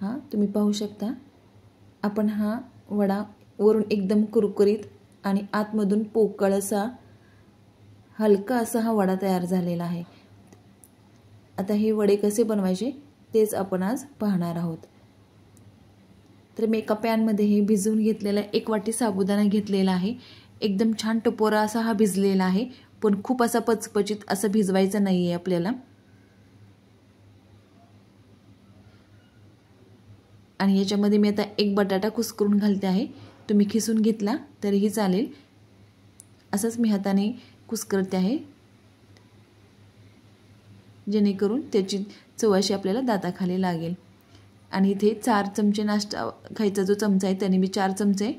तुम्ही पाहू शकता आपण हा वडा वरून एकदम कुरकुरीत आणि आतमधून पोकळ असा हलका असा हा वडा तयार झालेला आहे। आता हे वडे कसे बनवायचे तेच आपण आज पाहणार आहोत। तर मी एका पॅन मध्ये हे भिजवून घेतलेला 1 वाटी साबुदाणा घेतलेला आहे। एकदम छान टपोरा असा हा भिजलेला आहे, पण खूप असा पचपचित असा भिजवायचा नाहीये आपल्याला। आणि याच्यामध्ये मी आता 1 बटाटा कुस्करून घालते आहे। तुम्ही खिसून घेतला तरीही चालेल, असंच मी हाताने कुस्करते आहे, जेणेकरून त्याची चव अशी आपल्याला दाताखाली लागेल। आणि इथे 4 चमचे नाश्ता खायचा जो चमचा आहे त्याने मी 4 चमचे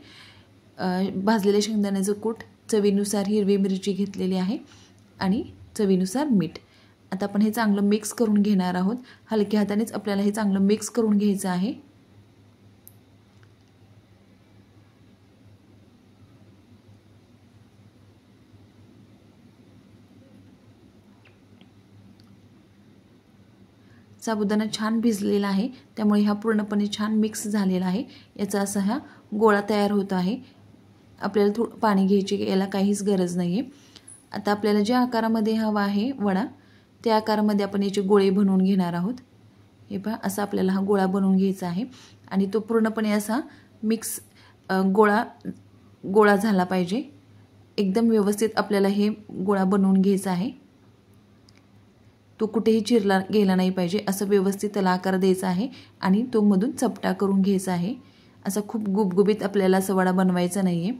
भाजलेले शेंगदाण्याचं कूट, चवीनुसार हिरवी मिरची घेतलेली आहे आणि चवीनुसार मीठ। आता आपण हे चांगलं मिक्स करून घेणार आहोत। हलक्या हातानेच आपल्याला हे चांगलं मिक्स करून घ्यायचं आहे। साबुदाणा छान भिजलेला आहे, त्यामुळे हा पूर्णपणे छान मिक्स झालेला आहे। याचा असा हा गोळा तयार होत आहे। आपल्याला थोडं पाणी घ्यायची याला काहीच गरज नाहीये। आता आपल्याला ज्या आकारामध्ये हवा आहे वडा त्या आकारामध्ये आपण याचे गोळे बनवून घेणार आहोत। हे पहा, असा आपल्याला हा गोळा बनवून घ्यायचा आहे आणि तो पूर्णपणे असा मिक्स गोळा झाला पाहिजे। एकदम व्यवस्थित आपल्याला हे गोळा बनवून घ्यायचा आहे। तो कुठेही चिरला गेला नाही पाहिजे, असं व्यवस्थित त्याला आकार द्यायचा आहे आणि तो मधून चपटा करून घ्यायचा आहे। असा खूप गुबगुबीत आपल्याला असा वडा बनवायचा नाहीये।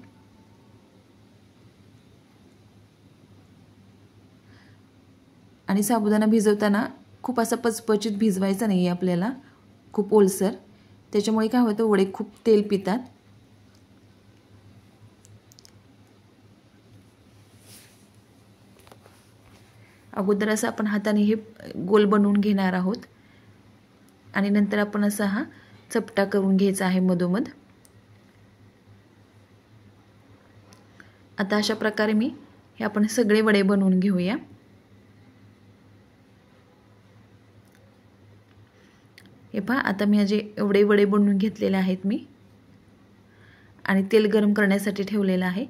आणि साबुदाणा भिजवताना खूप असा पचपचित भिजवायचा नाहीये आपल्याला, खूप ओलसर, त्याच्यामुळे काय होतं वडे खूप तेल पितात। अगोदर असं आपण हाताने हे गोल बनवून घेणार आहोत आणि नंतर आपण असा हा चपटा करून घ्यायचा आहे मधोमध। आता अशा प्रकारे मी हे आपण सगळे वडे बनवून घेऊया। हे पहा, आता मी जे एवढे वडे बनवून घेतलेले आहेत मी आणि तेल गरम करण्यासाठी ठेवलेलं आहे।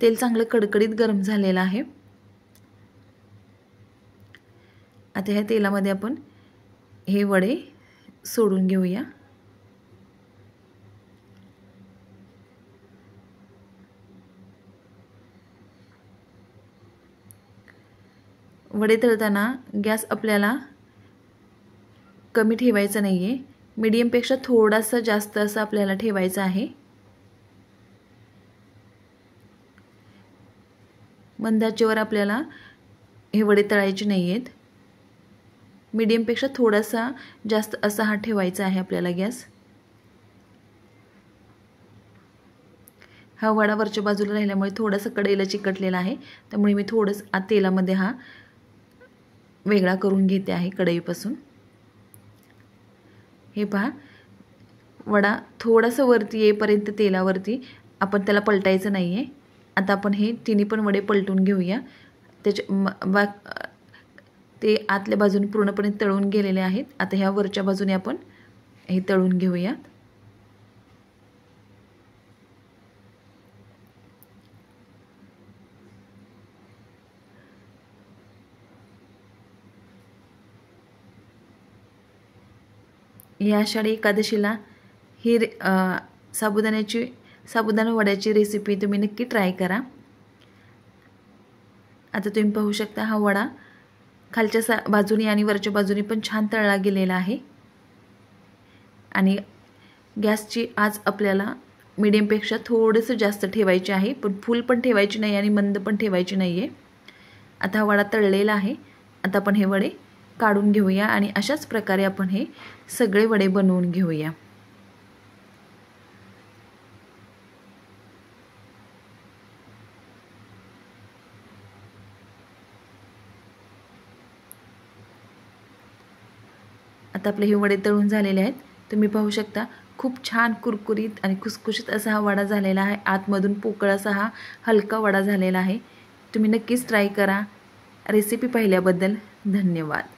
तेल चांगलं कडकडीत गरम झालेलं आहे। आता ह्या तेलामध्ये आपण हे वडे सोडून घेऊया। वडे तळताना गॅस आपल्याला कमी ठेवायचा नाहीये, मीडियम पेक्षा थोडासा जास्त असा आपल्याला ठेवायचा आहे। मंद आचेवर आपल्याला हे वडे तळायचे नाहीयेत, मीडियम पेक्षा थोडासा जास्त असा हा ठेवायचा आहे आपल्याला गॅस। हा वडा वरच्या बाजूला राहिल्यामुळे थोडासा कढईला चिकटलेला आहे, त्यामुळे मी थोडंसं तेलामध्ये हा वेगळा करून घेते आहे कढईपासून। हे पहा, वडा थोडासा वरती येईपर्यंत तेलावरती आपण त्याला पलटायचं नाहीये। आता आपण हे तिन्ही पण वडे पलटून घेऊया। ते आतल्या बाजूने पूर्णपणे तळून गेलेले आहेत। आता ह्या वरच्या बाजूने आपण हे तळून घेऊया। या आषाढी एकादशीला ही साबुदाणा वड्याची रेसिपी तुम्ही नक्की ट्राय करा। आता तुम्ही पाहू शकता हा वडा खालच्या बाजूने आणि वरच्या बाजूने पण छान तळला गेलेला आहे। आणि गॅसची आच आपल्याला मीडियम पेक्षा थोडंसं जास्त ठेवायचे आहे, पण फुल पण ठेवायची नाही आणि मंद पण ठेवायची नाहीये। आता हा वडा तळलेला आहे। आता आपण हे वडे काढून घेऊया आणि अशाच प्रकारे आपण हे सगळे वडे बनवून घेऊया। आता आपले हे वडे तळून झालेले आहेत। तुम्ही पाहू शकता खूप छान कुरकुरीत आणि खुसखुशीत असा हा वडा झालेला आहे। आतमधून पोकळ असा हा हलका वडा झालेला आहे। तुम्ही नक्कीच ट्राय करा। रेसिपी पाहिल्याबद्दल धन्यवाद।